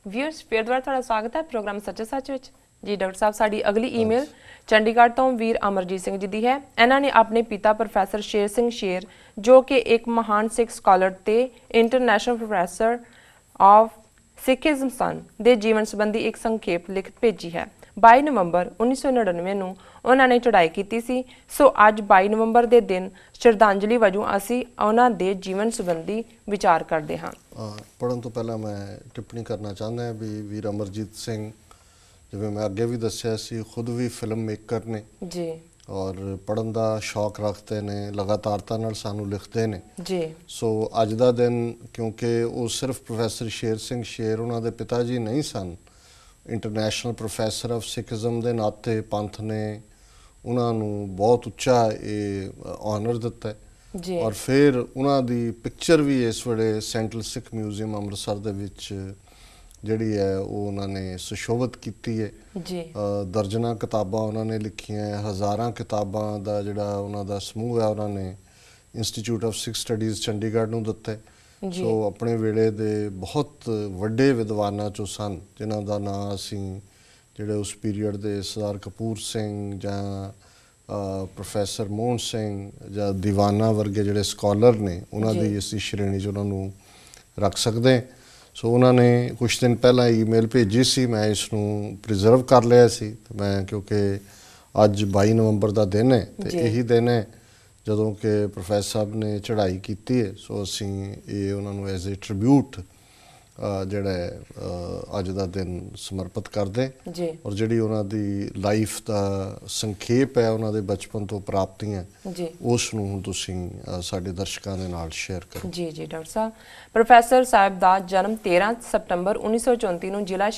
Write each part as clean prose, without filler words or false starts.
Viewers फिर दोबारा थोड़ा स्वागत है प्रोग्राम सच्चे सच विच जी। डॉक्टर साहब साड़ी अगली ईमेल चंडीगढ़ तो वीर अमरजीत सिंह जी दी है। इन्होंने अपने पिता प्रोफैसर शेर सिंह शेर जो कि एक महान सिख स्कॉलर ते इंटरनेशनल प्रोफैसर ऑफ सिखिज्म सन दे जीवन संबंधी एक संखेप लिखत भेजी है। 22 नवंबर 1999 ਨੂੰ ਉਹਨਾਂ ਨੇ ਚੜ੍ਹਾਈ ਕੀਤੀ ਸੀ। ਸੋ ਅੱਜ 22 ਨਵੰਬਰ ਦੇ ਦਿਨ ਸ਼ਰਧਾਂਜਲੀ ਵਜੋਂ ਅਸੀਂ ਉਹਨਾਂ ਦੇ ਜੀਵਨ ਸੰਬੰਧੀ ਵਿਚਾਰ ਕਰਦੇ ਹਾਂ। ਪੜ੍ਹਨ ਤੋਂ ਪਹਿਲਾਂ ਮੈਂ ਟਿੱਪਣੀ ਕਰਨਾ ਚਾਹੁੰਦਾ ਹਾਂ ਵੀ ਵੀਰ ਅਮਰਜੀਤ ਸਿੰਘ ਜਿਵੇਂ ਮੈਂ ਅੱਗੇ ਵੀ ਦੱਸਿਆ ਸੀ ਖੁਦ ਵੀ ਫਿਲਮ ਮੇਕਰ ਨੇ ਜੀ ਔਰ ਪੜ੍ਹਨ ਦਾ ਸ਼ੌਕ ਰੱਖਦੇ ਨੇ, ਲਗਾਤਾਰਤਾ ਨਾਲ ਸਾਨੂੰ ਲਿਖਦੇ ਨੇ ਜੀ। ਸੋ ਅੱਜ ਦਾ ਦਿਨ ਕਿਉਂਕਿ ਉਹ ਸਿਰਫ ਪ੍ਰੋਫੈਸਰ ਸ਼ੇਰ ਸਿੰਘ ਸ਼ੇਰ ਉਹਨਾਂ ਦੇ ਪਿਤਾ ਜੀ ਨਹੀਂ ਸਨ, ਇੰਟਰਨੈਸ਼ਨਲ ਪ੍ਰੋਫੈਸਰ ਆਫ ਸਿੱਖਿਜ਼ਮ ਦੇ ਨਾਤੇ ਪੰਥ ਨੇ ਉਹਨਾਂ ਨੂੰ ਬਹੁਤ ਉੱਚਾ ਇਹ ਆਨਰ ਦਿੱਤਾ ਜੀ। ਔਰ ਫਿਰ ਉਹਨਾਂ ਦੀ ਪਿਕਚਰ ਵੀ ਇਸ ਵੇਲੇ ਸੈਂਟਰਲ ਸਿੱਖ ਮਿਊਜ਼ੀਅਮ ਅੰਮ੍ਰਿਤਸਰ ਦੇ ਵਿੱਚ ਜਿਹੜੀ ਹੈ ਉਹ ਉਹਨਾਂ ਨੇ ਸੁਸ਼ੋਭਿਤ ਕੀਤੀ ਹੈ ਜੀ। ਦਰਜਨਾਂ ਕਿਤਾਬਾਂ ਉਹਨਾਂ ਨੇ ਲਿਖੀਆਂ, ਹਜ਼ਾਰਾਂ ਕਿਤਾਬਾਂ ਦਾ ਜਿਹੜਾ ਉਹਨਾਂ ਦਾ ਸਮੂਹ ਹੈ ਉਹਨਾਂ ਨੇ institute of Sikh studies Chandigarh ਨੂੰ ਦਿੱਤਾ। ਸੋ ਆਪਣੇ ਵੇਲੇ ਦੇ ਬਹੁਤ ਵੱਡੇ ਵਿਦਵਾਨਾਂ ਚੋਂ ਸਨ ਜਿਨ੍ਹਾਂ ਦਾ ਨਾਂ ਅਸੀਂ ਜਿਹੜੇ ਉਸ ਪੀਰੀਅਡ ਦੇ ਸਰਦਾਰ ਕਪੂਰ ਸਿੰਘ ਜਾਂ ਪ੍ਰੋਫੈਸਰ ਮੋਹਨ ਸਿੰਘ ਜਾਂ ਦੀਵਾਨਾ ਵਰਗੇ ਜਿਹੜੇ ਸਕਾਲਰ ਨੇ ਉਹਨਾਂ ਦੀ ਇਸ ਸ਼੍ਰੇਣੀ 'ਚ ਉਹਨਾਂ ਨੂੰ ਰੱਖ ਸਕਦੇ। ਸੋ ਉਹਨਾਂ ਨੇ ਕੁਛ ਦਿਨ ਪਹਿਲਾਂ ਈਮੇਲ ਭੇਜੀ ਸੀ, ਮੈਂ ਇਸ ਨੂੰ ਪ੍ਰੀਜ਼ਰਵ ਕਰ ਲਿਆ ਸੀ। ਮੈਂ ਕਿਉਂਕਿ ਅੱਜ 22 ਨਵੰਬਰ ਦਾ ਦਿਨ ਹੈ ਅਤੇ ਇਹੀ ਦਿਨ ਹੈ ਜਦੋਂ ਕਿ ਪ੍ਰੋਫੈਸਰ ਸਾਹਿਬ ਨੇ ਚੜ੍ਹਾਈ ਕੀਤੀ ਹੈ। ਸੋ ਅਸੀਂ ਇਹ ਉਹਨਾਂ ਨੂੰ ਐਜ਼ ਏ ਟ੍ਰਿਬਿਊਟ ਜਿਹੜਾ ਹੈ ਅੱਜ ਦਾ ਦਿਨ ਸਮਰਪਿਤ ਕਰਦੇ ਔਰ ਜਿਹੜੀ ਉਹਨਾਂ ਦੀ ਲਾਈਫ ਦਾ ਸੰਖੇਪ ਹੈ ਉਹਨਾਂ ਦੇ ਬਚਪਨ ਤੋਂ ਪ੍ਰਾਪਤੀਆਂ ਉਸ ਨੂੰ ਹੁਣ ਤੁਸੀਂ ਸਾਡੇ ਦਰਸ਼ਕਾਂ ਦੇ ਨਾਲ ਸ਼ੇਅਰ ਕਰੋ। ਜੀ ਜੀ ਡਾਕਟਰ ਸਾਹਿਬ, ਪ੍ਰੋਫੈਸਰ ਸਾਹਿਬ ਦਾ ਜਨਮ 13 ਸਤੰਬਰ 1934 ਨੂੰ ਜ਼ਿਲ੍ਹਾ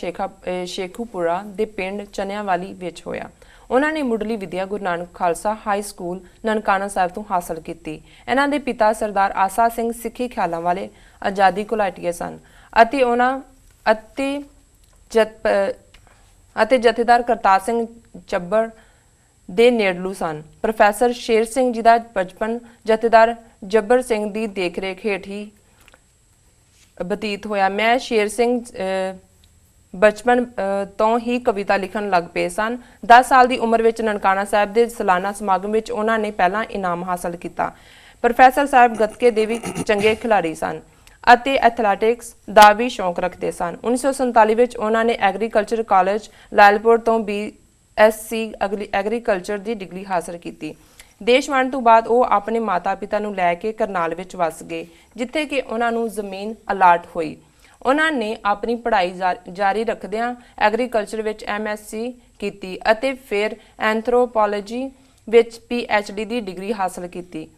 ਸ਼ੇਖੂਪੁਰਾ ਦੇ ਪਿੰਡ ਚਨਿਆਵਾਲੀ ਵਿੱਚ ਹੋਇਆ। ਉਹਨਾਂ ਨੇ ਮੁੱਢਲੀ ਵਿੱਦਿਆ ਗੁਰੂ ਨਾਨਕ ਖਾਲਸਾ ਹਾਈ ਸਕੂਲ ਨਨਕਾਣਾ ਸਾਹਿਬ ਤੋਂ ਹਾਸਲ ਕੀਤੀ। ਇਹਨਾਂ ਦੇ ਪਿਤਾ ਸਰਦਾਰ ਆਸਾ ਸਿੰਘ ਸਿੱਖੀ ਖਿਆਲਾਂ ਵਾਲੇ ਆਜ਼ਾਦੀ ਘੁਲਾਟੀਏ ਸਨ ਅਤੇ ਉਹਨਾਂ ਅਤੇ ਜਥੇਦਾਰ ਕਰਤਾਰ ਸਿੰਘ ਚੱਬਰ ਦੇ ਨੇੜਲੂ ਸਨ। ਪ੍ਰੋਫੈਸਰ ਸ਼ੇਰ ਸਿੰਘ ਜੀ ਦਾ ਬਚਪਨ ਜਥੇਦਾਰ ਜੱਬਰ ਸਿੰਘ ਦੀ ਦੇਖਰੇਖ ਹੇਠ ਹੀ ਬਤੀਤ ਹੋਇਆ। ਮੈਂ ਸ਼ੇਰ ਸਿੰਘ ਬਚਪਨ ਤੋਂ ਹੀ ਕਵਿਤਾ ਲਿਖਣ ਲੱਗ ਪਏ ਸਨ। 10 ਸਾਲ ਦੀ ਉਮਰ ਵਿੱਚ ਨਨਕਾਣਾ ਸਾਹਿਬ ਦੇ ਸਾਲਾਨਾ ਸਮਾਗਮ ਵਿੱਚ ਉਹਨਾਂ ਨੇ ਪਹਿਲਾ ਇਨਾਮ ਹਾਸਲ ਕੀਤਾ। ਪ੍ਰੋਫੈਸਰ ਸਾਹਿਬ ਗੱਤਕੇ ਦੇ ਵੀ ਚੰਗੇ ਖਿਡਾਰੀ ਸਨ ਅਤੇ ਐਥਲੈਟਿਕਸ ਦਾ ਵੀ ਸ਼ੌਂਕ ਰੱਖਦੇ ਸਨ। 1947 ਵਿੱਚ ਉਹਨਾਂ ਨੇ ਐਗਰੀਕਲਚਰ ਕਾਲਜ ਲਾਇਲਪੁਰ ਤੋਂ BSc ਐਗਰੀਕਲਚਰ ਦੀ ਡਿਗਰੀ ਹਾਸਲ ਕੀਤੀ। ਦੇਸ਼ ਵੰਡ ਤੋਂ ਬਾਅਦ ਉਹ ਆਪਣੇ ਮਾਤਾ ਪਿਤਾ ਨੂੰ ਲੈ ਕੇ ਕਰਨਾਲ ਵਿੱਚ ਵਸ ਗਏ ਜਿੱਥੇ ਕਿ ਉਹਨਾਂ ਨੂੰ ਜ਼ਮੀਨ ਅਲਾਟ ਹੋਈ। ਉਹਨਾਂ ਨੇ ਆਪਣੀ ਪੜ੍ਹਾਈ ਜਾਰੀ ਰੱਖਦਿਆਂ ਐਗਰੀਕਲਚਰ ਵਿੱਚ MSc ਕੀਤੀ ਅਤੇ ਫਿਰ ਐਂਥਰੋਪੋਲੋਜੀ ਵਿੱਚ PhD ਦੀ ਡਿਗਰੀ ਹਾਸਲ ਕੀਤੀ।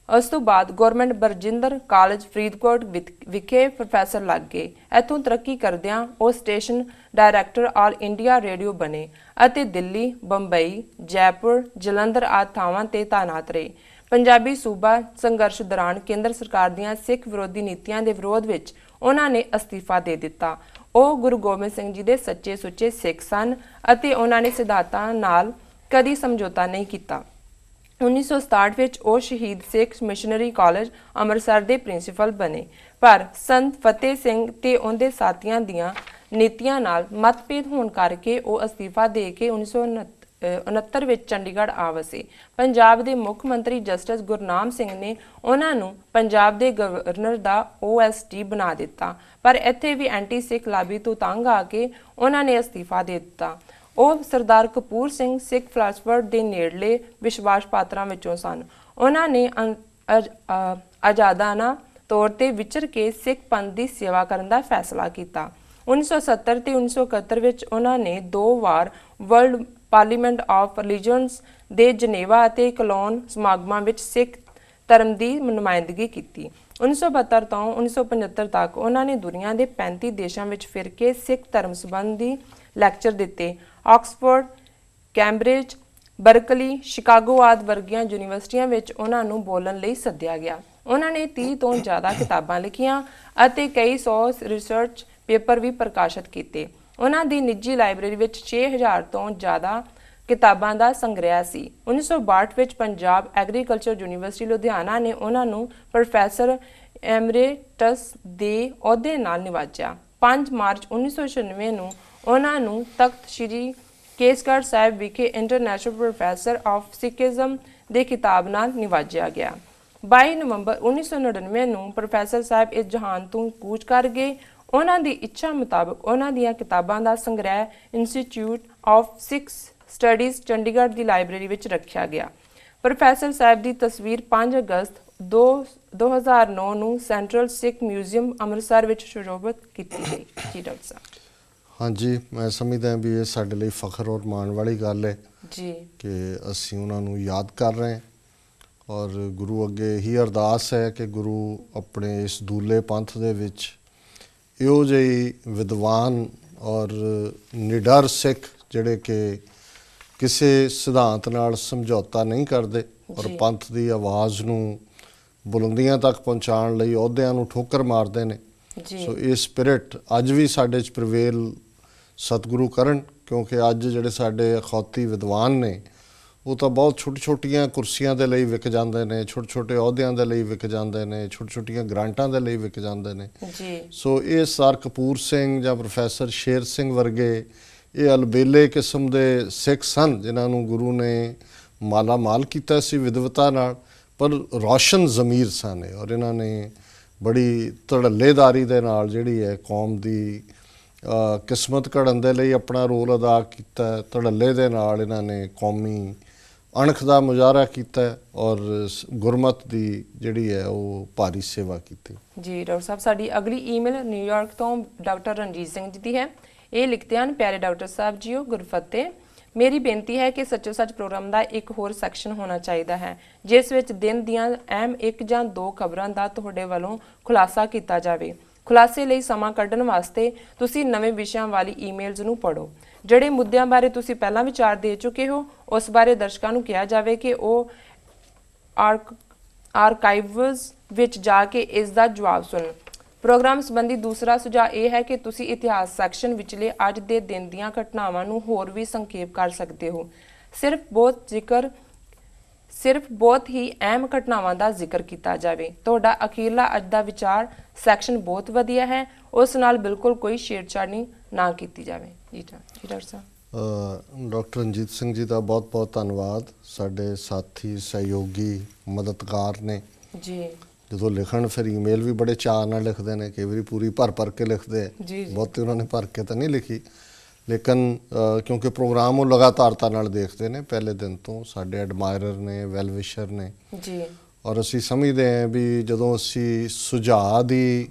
ਉਸ ਤੋਂ ਬਾਅਦ ਗਵਰਨਮੈਂਟ ਬਰਜਿੰਦਰ ਕਾਲਜ ਫਰੀਦਕੋਟ ਵਿਖੇ ਪ੍ਰੋਫੈਸਰ ਲੱਗ ਗਏ। ਇੱਥੋਂ ਤਰੱਕੀ ਕਰਦਿਆਂ ਉਹ station director all India radio ਬਣੇ ਅਤੇ ਦਿੱਲੀ, ਬੰਬਈ, ਜੈਪੁਰ, ਜਲੰਧਰ ਆਦਿ ਥਾਵਾਂ ਤੇ ਤਾਇਨਾਤ ਰਹੇ। ਪੰਜਾਬੀ ਸੂਬਾ ਸੰਘਰਸ਼ ਦੌਰਾਨ ਕੇਂਦਰ ਸਰਕਾਰ ਦੀਆਂ ਸਿੱਖ ਵਿਰੋਧੀ ਨੀਤੀਆਂ ਦੇ ਵਿਰੋਧ ਵਿੱਚ ਉਹਨਾਂ ਨੇ ਅਸਤੀਫਾ ਦੇ ਦਿੱਤਾ। ਉਹ ਗੁਰੂ ਗੋਬਿੰਦ ਸਿੰਘ ਜੀ ਦੇ ਸੱਚੇ ਸੁੱਚੇ ਸਿੱਖ ਸਨ ਅਤੇ ਉਹਨਾਂ ਨੇ ਸਿਧਾਂਤਾਂ ਨਾਲ ਕਦੀ ਸਮਝੌਤਾ ਨਹੀਂ ਕੀਤਾ। 1967 ਵਿੱਚ ਉਹ ਸ਼ਹੀਦ ਸਿੱਖ ਮਿਸ਼ਨਰੀ ਕਾਲਜ ਅੰਮ੍ਰਿਤਸਰ ਦੇ ਪ੍ਰਿੰਸੀਪਲ ਬਣੇ, ਪਰ ਸੰਤ ਫਤਿਹ ਸਿੰਘ ਤੇ ਉਹਦੇ ਸਾਥੀਆਂ ਦੀਆਂ ਨੀਤੀਆਂ ਨਾਲ ਮਤਭੇਦ ਹੋਣ ਕਰਕੇ ਉਹ ਅਸਤੀਫਾ ਦੇ ਕੇ 1969 ਵਿੱਚ ਚੰਡੀਗੜ੍ਹ ਆ ਵਸੇ। ਪੰਜਾਬ ਦੇ ਮੁੱਖ ਮੰਤਰੀ ਜਸਟਿਸ ਗੁਰਨਾਮ ਸਿੰਘ ਨੇ ਉਹਨਾਂ ਨੂੰ ਪੰਜਾਬ ਦੇ ਗਵਰਨਰ ਦਾ OSD ਬਣਾ ਦਿੱਤਾ, ਪਰ ਇੱਥੇ ਵੀ ਐਂਟੀ ਸਿੱਖ ਲਾਬੀ ਤੋਂ ਤੰਗ ਆ ਕੇ ਉਹਨਾਂ ਨੇ ਅਸਤੀਫਾ ਦੇ ਦਿੱਤਾ। ਉਹ ਸਰਦਾਰ ਕਪੂਰ ਸਿੰਘ ਸਿੱਖ ਫਿਲਾਸਫਰ ਦੇ ਨੇੜਲੇ ਵਿਸ਼ਵਾਸ ਪਾਤਰਾਂ ਵਿੱਚੋਂ ਸਨ। ਉਹਨਾਂ ਨੇ ਆਜ਼ਾਦਾਨਾ ਤੌਰ ਤੇ ਵਿਚਰ ਕੇ ਸਿੱਖ ਪੰਥ ਦੀ ਸੇਵਾ ਕਰਨ ਦਾ ਫੈਸਲਾ ਕੀਤਾ। 1970 ਤੇ 1971 ਵਿੱਚ ਉਹਨਾਂ ਨੇ 2 ਵਾਰ ਵਰਲਡ ਪਾਰਲੀਮੈਂਟ ਆਫ ਰਿਲੀਜਨਸ ਦੇ ਜਨੇਵਾ ਅਤੇ ਕਲੋਨ ਸਮਾਗਮਾਂ ਵਿੱਚ ਸਿੱਖ ਧਰਮ ਦੀ ਨੁਮਾਇੰਦਗੀ ਕੀਤੀ। 1972 ਤੋਂ 1975 ਤੱਕ ਉਹਨਾਂ ਨੇ ਦੁਨੀਆ ਦੇ 35 ਦੇਸ਼ਾਂ ਵਿੱਚ ਫਿਰ ਕੇ ਸਿੱਖ ਧਰਮ ਸੰਬੰਧੀ ਲੈਕਚਰ ਦਿੱਤੇ। ਆਕਸਫੋਰਡ, ਕੈਂਬਰਿਜ, ਬਰਕਲੀ, ਸ਼ਿਕਾਗੋ ਆਦਿ ਵਰਗੀਆਂ ਯੂਨੀਵਰਸਿਟੀਆਂ ਵਿੱਚ ਉਹਨਾਂ ਨੂੰ ਬੋਲਣ ਲਈ ਸੱਦਿਆ ਗਿਆ। ਉਹਨਾਂ ਨੇ 30 ਤੋਂ ਜ਼ਿਆਦਾ ਕਿਤਾਬਾਂ ਲਿਖੀਆਂ ਅਤੇ ਕਈ 100 ਰਿਸਰਚ ਪੇਪਰ ਵੀ ਪ੍ਰਕਾਸ਼ਿਤ ਕੀਤੇ। ਉਹਨਾਂ ਦੀ ਨਿੱਜੀ ਲਾਇਬ੍ਰੇਰੀ ਵਿੱਚ 6000 ਤੋਂ ਜ਼ਿਆਦਾ ਕਿਤਾਬਾਂ ਦਾ ਸੰਗ੍ਰਹਿ ਸੀ। 1962 ਵਿੱਚ ਪੰਜਾਬ ਐਗਰੀਕਲਚਰ ਯੂਨੀਵਰਸਿਟੀ ਲੁਧਿਆਣਾ ਨੇ ਉਹਨਾਂ ਨੂੰ ਪ੍ਰੋਫੈਸਰ ਐਮਰੇਟਸ ਦੇ ਅਹੁਦੇ ਨਾਲ ਨਿਵਾਜਿਆ। 5 ਮਾਰਚ 1996 ਨੂੰ ਉਹਨਾਂ ਨੂੰ ਤਖਤ ਸ੍ਰੀ ਕੇਸਗੜ੍ਹ ਸਾਹਿਬ ਵਿਖੇ ਇੰਟਰਨੈਸ਼ਨਲ ਪ੍ਰੋਫੈਸਰ ਆਫ ਸਿੱਖੀਜ਼ਮ ਦੇ ਖਿਤਾਬ ਨਾਲ ਨਿਵਾਜਿਆ ਗਿਆ। 22 ਨਵੰਬਰ 1999 ਨੂੰ ਪ੍ਰੋਫੈਸਰ ਸਾਹਿਬ ਇਸ ਜਹਾਨ ਤੋਂ ਕੂਚ ਕਰ ਗਏ। ਉਹਨਾਂ ਦੀ ਇੱਛਾ ਮੁਤਾਬਕ ਉਹਨਾਂ ਦੀਆਂ ਕਿਤਾਬਾਂ ਦਾ ਸੰਗ੍ਰਹਿ institute of Sikh studies Chandigarh the library ਵਿੱਚ ਰੱਖਿਆ ਗਿਆ। ਪ੍ਰੋਫੈਸਰ ਸਾਹਿਬ ਦੀ ਤਸਵੀਰ 5 ਅਗਸਤ 2009 ਨੂੰ ਸੈਂਟਰਲ ਸਿੱਖ ਮਿਊਜ਼ੀਅਮ ਅੰਮ੍ਰਿਤਸਰ ਵਿੱਚ ਸੁਸ਼ੋਭਿਤ ਕੀਤੀ ਗਈ। ਜੀ ਡਾਕਟਰ ਸਾਹਿਬ। ਹਾਂਜੀ, ਮੈਂ ਸਮਝਦਾ ਵੀ ਇਹ ਸਾਡੇ ਲਈ ਫਖਰ ਔਰ ਮਾਣ ਵਾਲੀ ਗੱਲ ਹੈ ਜੀ ਕਿ ਅਸੀਂ ਉਹਨਾਂ ਨੂੰ ਯਾਦ ਕਰ ਰਹੇ ਹਾਂ ਔਰ ਗੁਰੂ ਅੱਗੇ ਹੀ ਅਰਦਾਸ ਹੈ ਕਿ ਗੁਰੂ ਆਪਣੇ ਇਸ ਦੂਲੇ ਪੰਥ ਦੇ ਵਿੱਚ ਇਹੋ ਜਿਹੀ ਵਿਦਵਾਨ ਔਰ ਨਿਡਰ ਸਿੱਖ ਜਿਹੜੇ ਕਿ ਕਿਸੇ ਸਿਧਾਂਤ ਨਾਲ ਸਮਝੌਤਾ ਨਹੀਂ ਕਰਦੇ ਔਰ ਪੰਥ ਦੀ ਆਵਾਜ਼ ਨੂੰ ਬੁਲੰਦੀਆਂ ਤੱਕ ਪਹੁੰਚਾਉਣ ਲਈ ਅਹੁਦਿਆਂ ਨੂੰ ਠੋਕਰ ਮਾਰਦੇ ਨੇ। ਸੋ ਇਹ ਸਪਿਰਿਟ ਅੱਜ ਵੀ ਸਾਡੇ 'ਚ ਪ੍ਰਵੇਲ ਸਤਿਗੁਰੂ ਕਰਨ, ਕਿਉਂਕਿ ਅੱਜ ਜਿਹੜੇ ਸਾਡੇ ਅਖੌਤੀ ਵਿਦਵਾਨ ਨੇ ਉਹ ਤਾਂ ਬਹੁਤ ਛੋਟੀਆਂ ਕੁਰਸੀਆਂ ਦੇ ਲਈ ਵਿਕ ਜਾਂਦੇ ਨੇ, ਛੋਟੇ ਅਹੁਦਿਆਂ ਦੇ ਲਈ ਵਿਕ ਜਾਂਦੇ ਨੇ, ਛੋਟੀਆਂ ਗ੍ਰਾਂਟਾਂ ਦੇ ਲਈ ਵਿਕ ਜਾਂਦੇ ਨੇ। ਸੋ ਇਹ ਸਰ ਕਪੂਰ ਸਿੰਘ ਜਾਂ ਪ੍ਰੋਫੈਸਰ ਸ਼ੇਰ ਸਿੰਘ ਵਰਗੇ ਇਹ ਅਲਬੇਲੇ ਕਿਸਮ ਦੇ ਸਿੱਖ ਸਨ ਜਿਨ੍ਹਾਂ ਨੂੰ ਗੁਰੂ ਨੇ ਮਾਲਾ ਮਾਲ ਕੀਤਾ ਸੀ ਵਿਦਵਤਾ ਨਾਲ, ਪਰ ਰੌਸ਼ਨ ਜ਼ਮੀਰ ਸਨ ਔਰ ਇਹਨਾਂ ਨੇ ਬੜੀ ਧੜੱਲੇਦਾਰੀ ਦੇ ਨਾਲ ਜਿਹੜੀ ਹੈ ਕੌਮ ਦੀ ਕਿਸਮਤ ਘੜਨ ਦੇ ਲਈ ਆਪਣਾ ਰੋਲ ਅਦਾ ਕੀਤਾ। ਧੜੱਲੇ ਦੇ ਨਾਲ ਇਹਨਾਂ ਨੇ ਕੌਮੀ ਅਣਖ ਦਾ ਮੁਜ਼ਾਹਰਾ ਕੀਤਾ ਔਰ ਗੁਰਮਤ ਦੀ ਜਿਹੜੀ ਹੈ ਉਹ ਭਾਰੀ ਸੇਵਾ ਕੀਤੀ। ਜੀ ਡਾਕਟਰ ਸਾਹਿਬ, ਸਾਡੀ ਅਗਲੀ ਈਮੇਲ ਨਿਊਯਾਰਕ ਤੋਂ ਡਾਕਟਰ ਰਣਜੀਤ ਸਿੰਘ ਜੀ ਦੀ ਹੈ। ਇਹ ਲਿਖਦੇ ਹਨ, ਪਿਆਰੇ ਡਾਕਟਰ ਸਾਹਿਬ ਜੀਓ, ਗੁਰਫਤਿਹ। ਮੇਰੀ ਬੇਨਤੀ ਹੈ ਕਿ ਸੱਚੋ ਸੱਚ ਪ੍ਰੋਗਰਾਮ ਦਾ ਇੱਕ ਹੋਰ ਸੈਕਸ਼ਨ ਹੋਣਾ ਚਾਹੀਦਾ ਹੈ ਜਿਸ ਵਿੱਚ ਦਿਨ ਦੀਆਂ ਅਹਿਮ 1 ਜਾਂ 2 ਖਬਰਾਂ ਦਾ ਤੁਹਾਡੇ ਵੱਲੋਂ ਖੁਲਾਸਾ ਕੀਤਾ ਜਾਵੇ। ਖੁਲਾਸੇ ਲਈ ਸਮਾਂ ਕੱਢਣ ਵਾਸਤੇ ਤੁਸੀਂ ਨਵੇਂ ਵਿਸ਼ਿਆਂ ਵਾਲੀ ਈਮੇਲਜ਼ ਨੂੰ ਪੜ੍ਹੋ। ਜਿਹੜੇ ਮੁੱਦਿਆਂ ਬਾਰੇ ਤੁਸੀਂ ਪਹਿਲਾਂ ਵਿਚਾਰ ਦੇ ਚੁੱਕੇ ਹੋ ਉਸ ਬਾਰੇ ਦਰਸ਼ਕਾਂ ਨੂੰ ਕਿਹਾ ਜਾਵੇ ਕਿ ਉਹ ਆਰਕਾਈਵਜ਼ ਵਿੱਚ ਜਾ ਕੇ ਇਸ ਦਾ ਜਵਾਬ ਸੁਣਨ। ਪ੍ਰੋਗਰਾਮ ਸੰਬੰਧੀ ਦੂਸਰਾ ਸੁਝਾਅ ਇਹ ਹੈ ਕਿ ਤੁਸੀਂ ਇਤਿਹਾਸ ਸੈਕਸ਼ਨ ਵਿਚਲੇ ਅੱਜ ਦੇ ਦਿਨ ਦੀਆਂ ਘਟਨਾਵਾਂ ਨੂੰ ਹੋਰ ਵੀ ਸੰਖੇਪ ਕਰ ਸਕਦੇ ਹੋ। ਸਿਰਫ ਬਹੁਤ ਹੀ ਅਹਿਮ ਘਟਨਾਵਾਂ ਦਾ ਜ਼ਿਕਰ ਕੀਤਾ ਜਾਵੇ। ਤੁਹਾਡਾ ਅਖੀਰਲਾ ਅੱਜ ਦਾ ਵਿਚਾਰ ਸੈਕਸ਼ਨ ਬਹੁਤ ਵਧੀਆ ਹੈ, ਉਸ ਨਾਲ ਬਿਲਕੁਲ ਕੋਈ ਛੇੜਛਾੜ ਨਾ ਕੀਤੀ ਜਾਵੇ। ਜੀ ਡਾਕਟਰ ਸਾਹਿਬ। ਡਾਕਟਰ ਰਣਜੀਤ ਸਿੰਘ ਜੀ ਦਾ ਬਹੁਤ ਬਹੁਤ ਧੰਨਵਾਦ। ਸਾਡੇ ਸਾਥੀ ਸਹਿਯੋਗੀ ਮਦਦਗਾਰ ਨੇ ਜੀ। ਜਦੋਂ ਲਿਖਣ ਫਿਰ ਈਮੇਲ ਵੀ ਬੜੇ ਚਾਅ ਨਾਲ ਲਿਖਦੇ ਨੇ, ਕਈ ਵਾਰੀ ਪੂਰੀ ਭਰ ਕੇ ਲਿਖਦੇ ਆ, ਬਹੁਤੇ ਉਹਨਾਂ ਨੇ ਭਰ ਕੇ ਤਾਂ ਨਹੀਂ ਲਿਖੀ, ਲੇਕਿਨ ਕਿਉਂਕਿ ਪ੍ਰੋਗਰਾਮ ਉਹ ਲਗਾਤਾਰਤਾ ਨਾਲ ਦੇਖਦੇ ਨੇ ਪਹਿਲੇ ਦਿਨ ਤੋਂ, ਸਾਡੇ ਐਡਮਾਇਰਰ ਨੇ, ਵੈਲ ਵਿਸ਼ਰ ਨੇ ਜੀ। ਔਰ ਅਸੀਂ ਸਮਝਦੇ ਹਾਂ ਵੀ ਜਦੋਂ ਅਸੀਂ ਸੁਝਾਅ ਦੀ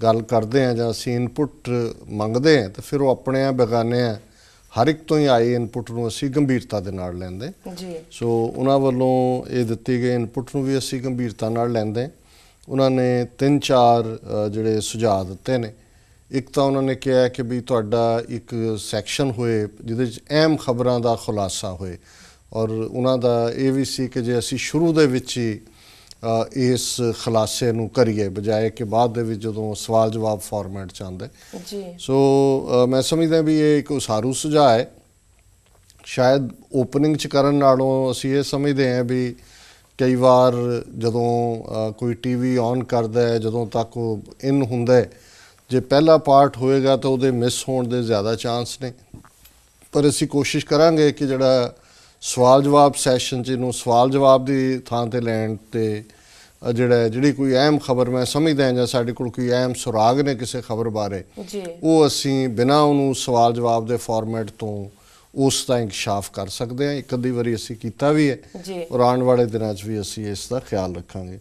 ਗੱਲ ਕਰਦੇ ਹਾਂ ਜਾਂ ਅਸੀਂ ਇਨਪੁਟ ਮੰਗਦੇ ਹਾਂ ਤਾਂ ਫਿਰ ਉਹ ਆਪਣੇ ਬੇਗਾਨੇ ਆ, ਹਰ ਇੱਕ ਤੋਂ ਹੀ ਆਈ ਇਨਪੁਟ ਨੂੰ ਅਸੀਂ ਗੰਭੀਰਤਾ ਦੇ ਨਾਲ ਲੈਂਦੇ ਜੀ। ਸੋ ਉਹਨਾਂ ਵੱਲੋਂ ਇਹ ਦਿੱਤੀ ਗਈ ਇਨਪੁਟ ਨੂੰ ਵੀ ਅਸੀਂ ਗੰਭੀਰਤਾ ਨਾਲ ਲੈਂਦੇ। ਉਹਨਾਂ ਨੇ 3-4 ਜਿਹੜੇ ਸੁਝਾਅ ਦਿੱਤੇ ਨੇ। ਇੱਕ ਤਾਂ ਉਹਨਾਂ ਨੇ ਕਿਹਾ ਕਿ ਵੀ ਤੁਹਾਡਾ ਇੱਕ ਸੈਕਸ਼ਨ ਹੋਏ ਜਿਹਦੇ 'ਚ ਅਹਿਮ ਖਬਰਾਂ ਦਾ ਖੁਲਾਸਾ ਹੋਏ, ਔਰ ਉਹਨਾਂ ਦਾ ਇਹ ਵੀ ਸੀ ਕਿ ਜੇ ਅਸੀਂ ਸ਼ੁਰੂ ਦੇ ਵਿੱਚ ਹੀ ਇਸ ਖੁਲਾਸੇ ਨੂੰ ਕਰੀਏ ਬਜਾਏ ਕਿ ਬਾਅਦ ਦੇ ਵਿੱਚ ਜਦੋਂ ਸਵਾਲ ਜਵਾਬ ਫਾਰਮੈਟ 'ਚ ਆਉਂਦਾ ਜੀ। ਸੋ ਮੈਂ ਸਮਝਦਾ ਵੀ ਇਹ ਇੱਕ ਉਸਾਰੂ ਸੁਝਾਅ ਹੈ। ਸ਼ਾਇਦ ਓਪਨਿੰਗ 'ਚ ਕਰਨ ਨਾਲੋਂ ਅਸੀਂ ਇਹ ਸਮਝਦੇ ਹਾਂ ਵੀ ਕਈ ਵਾਰ ਜਦੋਂ ਕੋਈ ਟੀਵੀ ਔਨ ਕਰਦਾ ਹੈ, ਜਦੋਂ ਤੱਕ ਉਹ ਇਨ ਹੁੰਦਾ ਹੈ, ਜੇ ਪਹਿਲਾ ਪਾਰਟ ਹੋਏਗਾ ਤਾਂ ਉਹਦੇ ਮਿਸ ਹੋਣ ਦੇ ਜ਼ਿਆਦਾ ਚਾਂਸ ਨੇ। ਪਰ ਅਸੀਂ ਕੋਸ਼ਿਸ਼ ਕਰਾਂਗੇ ਕਿ ਜਿਹੜਾ ਸਵਾਲ ਜਵਾਬ ਸੈਸ਼ਨ 'ਚ ਇਹਨੂੰ ਸਵਾਲ ਜਵਾਬ ਦੀ ਥਾਂ 'ਤੇ ਲੈਣ ਤੇ ਜਿਹੜੀ ਕੋਈ ਅਹਿਮ ਖਬਰ ਮੈਂ ਸਮਝਦਾ ਜਾਂ ਸਾਡੇ ਕੋਲ ਕੋਈ ਅਹਿਮ ਸੁਰਾਗ ਨੇ ਕਿਸੇ ਖਬਰ ਬਾਰੇ, ਉਹ ਅਸੀਂ ਬਿਨਾਂ ਉਹਨੂੰ ਸਵਾਲ ਜਵਾਬ ਦੇ ਫਾਰਮੈਟ ਤੋਂ ਉਸ ਦਾ ਇੰਕਸ਼ਾਫ ਕਰ ਸਕਦੇ ਹਾਂ। ਇੱਕ ਅੱਧੀ ਵਾਰੀ ਅਸੀਂ ਕੀਤਾ ਵੀ ਹੈ ਔਰ ਆਉਣ ਵਾਲੇ ਦਿਨਾਂ 'ਚ ਵੀ ਅਸੀਂ ਇਸ ਦਾ ਖਿਆਲ ਰੱਖਾਂਗੇ।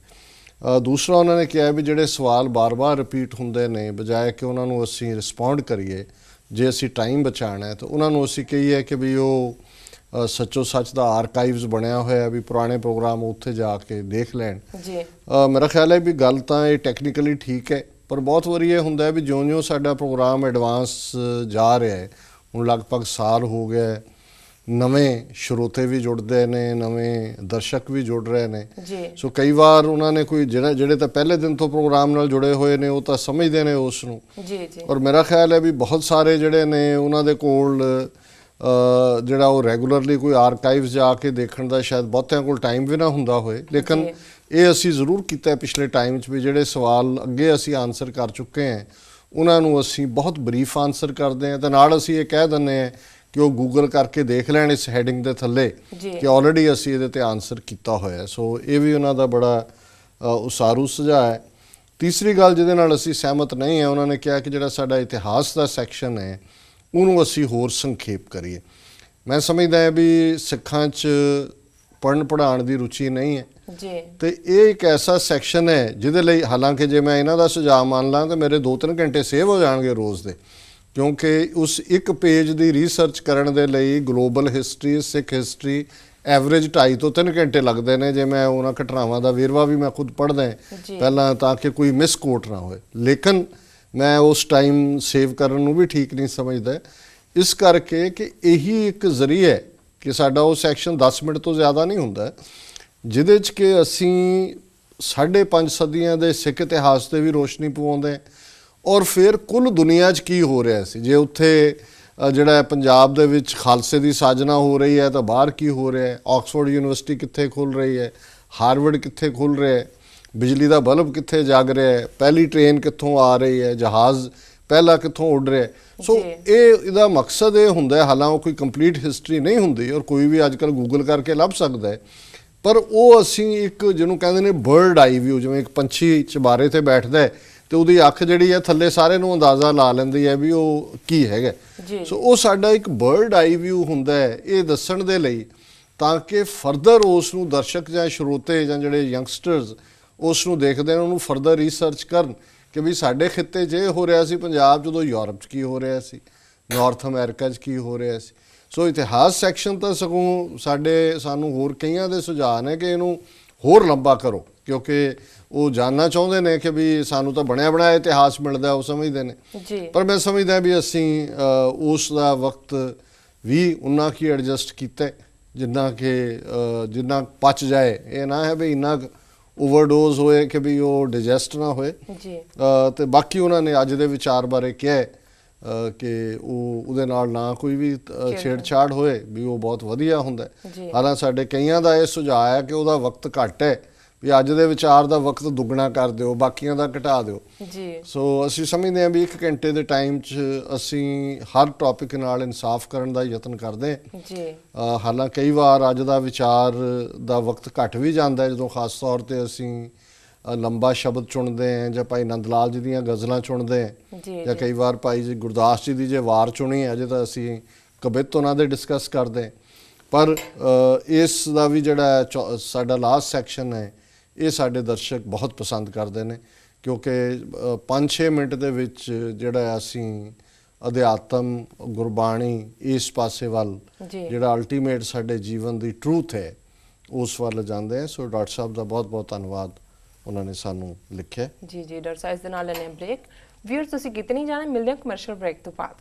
ਦੂਸਰਾ ਉਹਨਾਂ ਨੇ ਕਿਹਾ ਵੀ ਜਿਹੜੇ ਸਵਾਲ ਬਾਰ-ਬਾਰ ਰਿਪੀਟ ਹੁੰਦੇ ਨੇ, ਬਜਾਏ ਕਿ ਉਹਨਾਂ ਨੂੰ ਅਸੀਂ ਰਿਸਪੌਂਡ ਕਰੀਏ, ਜੇ ਅਸੀਂ ਟਾਈਮ ਬਚਾਉਣਾ ਹੈ ਤਾਂ ਉਹਨਾਂ ਨੂੰ ਅਸੀਂ ਕਹੀਏ ਕਿ ਵੀ ਉਹ ਸੱਚੋ ਸੱਚ ਦਾ ਆਰਕਾਈਵਜ਼ ਬਣਿਆ ਹੋਇਆ ਵੀ ਪੁਰਾਣੇ ਪ੍ਰੋਗਰਾਮ ਉੱਥੇ ਜਾ ਕੇ ਦੇਖ ਲੈਣ ਜੀ। ਮੇਰਾ ਖਿਆਲ ਹੈ ਵੀ ਗੱਲ ਤਾਂ ਇਹ ਟੈਕਨੀਕਲੀ ਠੀਕ ਹੈ, ਪਰ ਬਹੁਤ ਵਾਰੀ ਇਹ ਹੁੰਦਾ ਹੈ ਵੀ ਜਿਉਂ-ਜਿਉਂ ਸਾਡਾ ਪ੍ਰੋਗਰਾਮ ਐਡਵਾਂਸ ਜਾ ਰਿਹਾ ਹੈ, ਹੁਣ ਲਗਭਗ ਸਾਲ ਹੋ ਗਿਆ, ਨਵੇਂ ਸਰੋਤੇ ਵੀ ਜੁੜਦੇ ਨੇ, ਨਵੇਂ ਦਰਸ਼ਕ ਵੀ ਜੁੜ ਰਹੇ ਨੇ। ਸੋ ਕਈ ਵਾਰ ਉਹਨਾਂ ਨੇ ਕੋਈ ਜਿਹੜੇ ਤਾਂ ਪਹਿਲੇ ਦਿਨ ਤੋਂ ਪ੍ਰੋਗਰਾਮ ਨਾਲ ਜੁੜੇ ਹੋਏ ਨੇ ਉਹ ਤਾਂ ਸਮਝਦੇ ਨੇ ਉਸ ਨੂੰ, ਔਰ ਮੇਰਾ ਖਿਆਲ ਹੈ ਵੀ ਬਹੁਤ ਸਾਰੇ ਜਿਹੜੇ ਨੇ ਉਹਨਾਂ ਦੇ ਕੋਲ ਜਿਹੜਾ ਉਹ ਰੈਗੂਲਰਲੀ ਕੋਈ ਆਰਕਾਈਵਸ ਜਾ ਕੇ ਦੇਖਣ ਦਾ ਸ਼ਾਇਦ ਬਹੁਤਿਆਂ ਕੋਲ ਟਾਈਮ ਵੀ ਨਾ ਹੁੰਦਾ ਹੋਏ, ਲੇਕਿਨ ਇਹ ਅਸੀਂ ਜ਼ਰੂਰ ਕੀਤਾ ਪਿਛਲੇ ਟਾਈਮ 'ਚ ਵੀ ਜਿਹੜੇ ਸਵਾਲ ਅੱਗੇ ਅਸੀਂ ਆਨਸਰ ਕਰ ਚੁੱਕੇ ਹਾਂ ਉਹਨਾਂ ਨੂੰ ਅਸੀਂ ਬਹੁਤ ਬਰੀਫ ਆਨਸਰ ਕਰਦੇ ਹਾਂ ਤੇ ਨਾਲ ਅਸੀਂ ਇਹ ਕਹਿ ਦਿੰਦੇ ਹਾਂ ਕਿ ਉਹ ਗੂਗਲ ਕਰਕੇ ਦੇਖ ਲੈਣ ਇਸ ਹੈਡਿੰਗ ਦੇ ਥੱਲੇ ਜੀ ਕਿ ਆਲਰੇਡੀ ਅਸੀਂ ਇਹਦੇ ਤੇ ਆਨਸਰ ਕੀਤਾ ਹੋਇਆ। ਸੋ ਇਹ ਵੀ ਉਹਨਾਂ ਦਾ ਬੜਾ ਉਸਾਰੂ ਸੁਝਾਅ ਹੈ। ਤੀਸਰੀ ਗੱਲ ਜਿਹਦੇ ਨਾਲ ਅਸੀਂ ਸਹਿਮਤ ਨਹੀਂ ਹੈ, ਉਹਨਾਂ ਨੇ ਕਿਹਾ ਕਿ ਜਿਹੜਾ ਸਾਡਾ ਇਤਿਹਾਸ ਦਾ ਸੈਕਸ਼ਨ ਹੈ ਉਹਨੂੰ ਅਸੀਂ ਹੋਰ ਸੰਖੇਪ ਕਰੀਏ। ਮੈਂ ਸਮਝਦਾ ਹਾਂ ਵੀ ਸਿੱਖਾਂ 'ਚ ਪੜ੍ਹਨ ਪੜ੍ਹਾਉਣ ਦੀ ਰੁਚੀ ਨਹੀਂ ਹੈ ਜੀ ਤੇ ਇਹ ਇੱਕ ਐਸਾ ਸੈਕਸ਼ਨ ਹੈ ਜਿਹਦੇ ਲਈ ਹਾਲਾਂਕਿ ਜੇ ਮੈਂ ਇਹਨਾਂ ਦਾ ਸੁਝਾਅ ਮੰਨ ਲਾਂ ਤਾਂ ਮੇਰੇ 2-3 ਘੰਟੇ ਸੇਵ ਹੋ ਜਾਣਗੇ ਰੋਜ਼ ਦੇ, ਕਿਉਂਕਿ ਉਸ ਇੱਕ ਪੇਜ ਦੀ ਰਿਸਰਚ ਕਰਨ ਦੇ ਲਈ ਗਲੋਬਲ ਹਿਸਟਰੀ, ਸਿੱਖ ਹਿਸਟਰੀ ਐਵਰੇਜ 2.5 ਤੋਂ 3 ਘੰਟੇ ਲੱਗਦੇ ਨੇ। ਜੇ ਮੈਂ ਉਹਨਾਂ ਘਟਨਾਵਾਂ ਦਾ ਵੇਰਵਾ ਵੀ ਮੈਂ ਖੁਦ ਪੜ੍ਹਦਾ ਪਹਿਲਾਂ ਤਾਂ ਕਿ ਕੋਈ ਮਿਸਕੋਟ ਨਾ ਹੋਏ, ਲੇਕਿਨ ਮੈਂ ਉਸ ਟਾਈਮ ਸੇਵ ਕਰਨ ਨੂੰ ਵੀ ਠੀਕ ਨਹੀਂ ਸਮਝਦਾ, ਇਸ ਕਰਕੇ ਕਿ ਇਹੀ ਇੱਕ ਜ਼ਰੀਆ ਹੈ ਕਿ ਸਾਡਾ ਉਹ ਸੈਕਸ਼ਨ 10 ਮਿੰਟ ਤੋਂ ਜ਼ਿਆਦਾ ਨਹੀਂ ਹੁੰਦਾ ਜਿਹਦੇ 'ਚ ਕਿ ਅਸੀਂ 5.5 ਸਦੀਆਂ ਦੇ ਸਿੱਖ ਇਤਿਹਾਸ 'ਤੇ ਵੀ ਰੋਸ਼ਨੀ ਪਵਾਉਂਦੇ ਔਰ ਫਿਰ ਕੁੱਲ ਦੁਨੀਆ 'ਚ ਕੀ ਹੋ ਰਿਹਾ ਸੀ। ਜੇ ਉੱਥੇ ਜਿਹੜਾ ਪੰਜਾਬ ਦੇ ਵਿੱਚ ਖਾਲਸੇ ਦੀ ਸਾਜਨਾ ਹੋ ਰਹੀ ਹੈ ਤਾਂ ਬਾਹਰ ਕੀ ਹੋ ਰਿਹਾ ਹੈ, ਆਕਸਫੋਰਡ ਯੂਨੀਵਰਸਿਟੀ ਕਿੱਥੇ ਖੁੱਲ੍ਹ ਰਹੀ ਹੈ, ਹਾਰਵਰਡ ਕਿੱਥੇ ਖੁੱਲ੍ਹ ਰਿਹਾ ਹੈ, ਬਿਜਲੀ ਦਾ ਬਲਬ ਕਿੱਥੇ ਜਗ ਰਿਹਾ ਹੈ, ਪਹਿਲੀ ਟ੍ਰੇਨ ਕਿੱਥੋਂ ਆ ਰਹੀ ਹੈ, ਜਹਾਜ਼ ਪਹਿਲਾ ਕਿੱਥੋਂ ਉੱਡ ਰਿਹਾ। ਸੋ ਇਹਦਾ ਮਕਸਦ ਇਹ ਹੁੰਦਾ ਹੈ, ਹਾਲਾਂ ਉਹ ਕੋਈ ਕੰਪਲੀਟ ਹਿਸਟਰੀ ਨਹੀਂ ਹੁੰਦੀ ਔਰ ਕੋਈ ਵੀ ਅੱਜ ਕੱਲ੍ਹ ਗੂਗਲ ਕਰਕੇ ਲੱਭ ਸਕਦਾ ਹੈ, ਪਰ ਉਹ ਅਸੀਂ ਇੱਕ ਜਿਹਨੂੰ ਕਹਿੰਦੇ ਨੇ ਬਰਡ ਆਈ ਵਿਊ, ਜਿਵੇਂ ਇੱਕ ਪੰਛੀ ਚਬਾਰੇ ਤੇ ਬੈਠਦਾ ਹੈ ਤੇ ਉਹਦੀ ਅੱਖ ਜਿਹੜੀ ਹੈ ਥੱਲੇ ਸਾਰੇ ਨੂੰ ਅੰਦਾਜ਼ਾ ਲਾ ਲੈਂਦੀ ਹੈ ਵੀ ਉਹ ਕੀ ਹੈਗਾ। ਸੋ ਉਹ ਸਾਡਾ ਇੱਕ ਬਰਡ ਆਈ ਵਿਊ ਹੁੰਦਾ ਹੈ ਇਹ ਦੱਸਣ ਦੇ ਲਈ, ਤਾਂ ਕਿ ਫਰਦਰ ਉਸ ਨੂੰ ਦਰਸ਼ਕ ਜਾਂ ਸਰੋਤੇ ਜਾਂ ਜਿਹੜੇ ਯੰਗਸਟਰਸ ਉਸ ਨੂੰ ਦੇਖਦੇ ਨੇ ਉਹਨੂੰ ਫਰਦਰ ਰਿਸਰਚ ਕਰਨ ਕਿ ਵੀ ਸਾਡੇ ਖਿੱਤੇ 'ਚ ਇਹ ਹੋ ਰਿਹਾ ਸੀ ਪੰਜਾਬ, ਜਦੋਂ ਯੂਰਪ 'ਚ ਕੀ ਹੋ ਰਿਹਾ ਸੀ, ਨਾਰਥ ਅਮਰੀਕਾ 'ਚ ਕੀ ਹੋ ਰਿਹਾ ਸੀ। ਸੋ ਇਤਿਹਾਸ ਸੈਕਸ਼ਨ ਤਾਂ ਸਗੋਂ ਸਾਨੂੰ ਹੋਰ ਕਈਆਂ ਦੇ ਸੁਝਾਅ ਨੇ ਕਿ ਇਹਨੂੰ ਹੋਰ ਲੰਬਾ ਕਰੋ, ਕਿਉਂਕਿ ਉਹ ਜਾਣਨਾ ਚਾਹੁੰਦੇ ਨੇ ਕਿ ਵੀ ਸਾਨੂੰ ਤਾਂ ਬਣਿਆ ਬਣਾਇਆ ਇਤਿਹਾਸ ਮਿਲਦਾ, ਉਹ ਸਮਝਦੇ ਨੇ ਜੀ। ਪਰ ਮੈਂ ਸਮਝਦਾ ਵੀ ਅਸੀਂ ਉਸ ਦਾ ਵਕਤ ਵੀ ਉਨਾ ਕੀ ਐਡਜਸਟ ਕੀਤਾ ਜਿੰਨਾ ਪਚ ਜਾਏ, ਇਹ ਨਾ ਹੈ ਵੀ ਇੰਨਾ ਓਵਰਡੋਜ਼ ਹੋਏ ਕਿ ਵੀ ਉਹ ਡਾਈਜੈਸਟ ਨਾ ਹੋਏ ਜੀ। ਤੇ ਬਾਕੀ ਉਹਨਾਂ ਨੇ ਅੱਜ ਦੇ ਵਿਚਾਰ ਬਾਰੇ ਕਿਹਾ ਕਿ ਉਹਦੇ ਨਾਲ ਨਾ ਕੋਈ ਵੀ ਛੇੜਛਾੜ ਹੋਏ ਵੀ ਉਹ ਬਹੁਤ ਵਧੀਆ ਹੁੰਦਾ। ਹਾਲਾਂਕਿ ਸਾਡੇ ਕਈਆਂ ਦਾ ਇਹ ਸੁਝਾਅ ਹੈ ਕਿ ਉਹਦਾ ਵਕਤ ਘੱਟ ਹੈ, ਵੀ ਅੱਜ ਦੇ ਵਿਚਾਰ ਦਾ ਵਕਤ ਦੁੱਗਣਾ ਕਰ ਦਿਓ, ਬਾਕੀਆਂ ਦਾ ਘਟਾ ਦਿਓ ਜੀ। ਸੋ ਅਸੀਂ ਸਮਝਦੇ ਹਾਂ ਵੀ 1 ਘੰਟੇ ਦੇ ਟਾਈਮ 'ਚ ਅਸੀਂ ਹਰ ਟੌਪਿਕ ਨਾਲ ਇਨਸਾਫ ਕਰਨ ਦਾ ਯਤਨ ਕਰਦੇ ਹਾਂ ਜੀ। ਹਾਲਾਂਕਿ ਕਈ ਵਾਰ ਅੱਜ ਦਾ ਵਿਚਾਰ ਦਾ ਵਕਤ ਘੱਟ ਵੀ ਜਾਂਦਾ ਹੈ ਜਦੋਂ ਖਾਸ ਤੌਰ 'ਤੇ ਅਸੀਂ ਲੰਬਾ ਸ਼ਬਦ ਚੁਣਦੇ ਹਾਂ ਜਾਂ ਭਾਈ ਨੰਦ ਲਾਲ ਜੀ ਦੀਆਂ ਗਜ਼ਲਾਂ ਚੁਣਦੇ ਹਾਂ ਜਾਂ ਕਈ ਵਾਰ ਭਾਈ ਜੀ ਗੁਰਦਾਸ ਜੀ ਦੀ ਜੇ ਵਾਰ ਚੁਣੀ ਅਜੇ ਤਾਂ ਅਸੀਂ ਕਵਿੱਤ ਉਹਨਾਂ ਦੇ ਡਿਸਕਸ ਕਰਦੇ ਹਾਂ। ਪਰ ਇਸ ਦਾ ਵੀ ਜਿਹੜਾ ਸਾਡਾ ਲਾਸਟ ਸੈਕਸ਼ਨ ਹੈ ਇਹ ਸਾਡੇ ਦਰਸ਼ਕ ਬਹੁਤ ਪਸੰਦ ਕਰਦੇ ਨੇ, ਕਿਉਂਕਿ 5-6 ਮਿੰਟ ਦੇ ਵਿੱਚ ਜਿਹੜਾ ਅਸੀਂ ਅਧਿਆਤਮ, ਗੁਰਬਾਣੀ ਇਸ ਪਾਸੇ ਵੱਲ ਜਿਹੜਾ ਅਲਟੀਮੇਟ ਸਾਡੇ ਜੀਵਨ ਦੀ ਟਰੂਥ ਹੈ ਉਸ ਵੱਲ ਜਾਂਦੇ ਹਾਂ। ਸੋ ਡਾਕਟਰ ਸਾਹਿਬ ਦਾ ਬਹੁਤ ਬਹੁਤ ਧੰਨਵਾਦ, ਉਹਨਾਂ ਨੇ ਸਾਨੂੰ ਲਿਖਿਆ। ਜੀ ਡਾਕਟਰ ਸਾਹਿਬ, ਇਸ ਦੇ ਨਾਲ ਲੈਣੇ ਬ੍ਰੇਕ। ਵੀਅਰਸ ਤੁਸੀਂ ਕਿਤੇ ਨਹੀਂ ਜਾਣਾ, ਮਿਲਦੇ ਹਾਂ ਕਮਰਸ਼ੀਅਲ ਬ੍ਰੇਕ ਤੋਂ ਬਾਅਦ।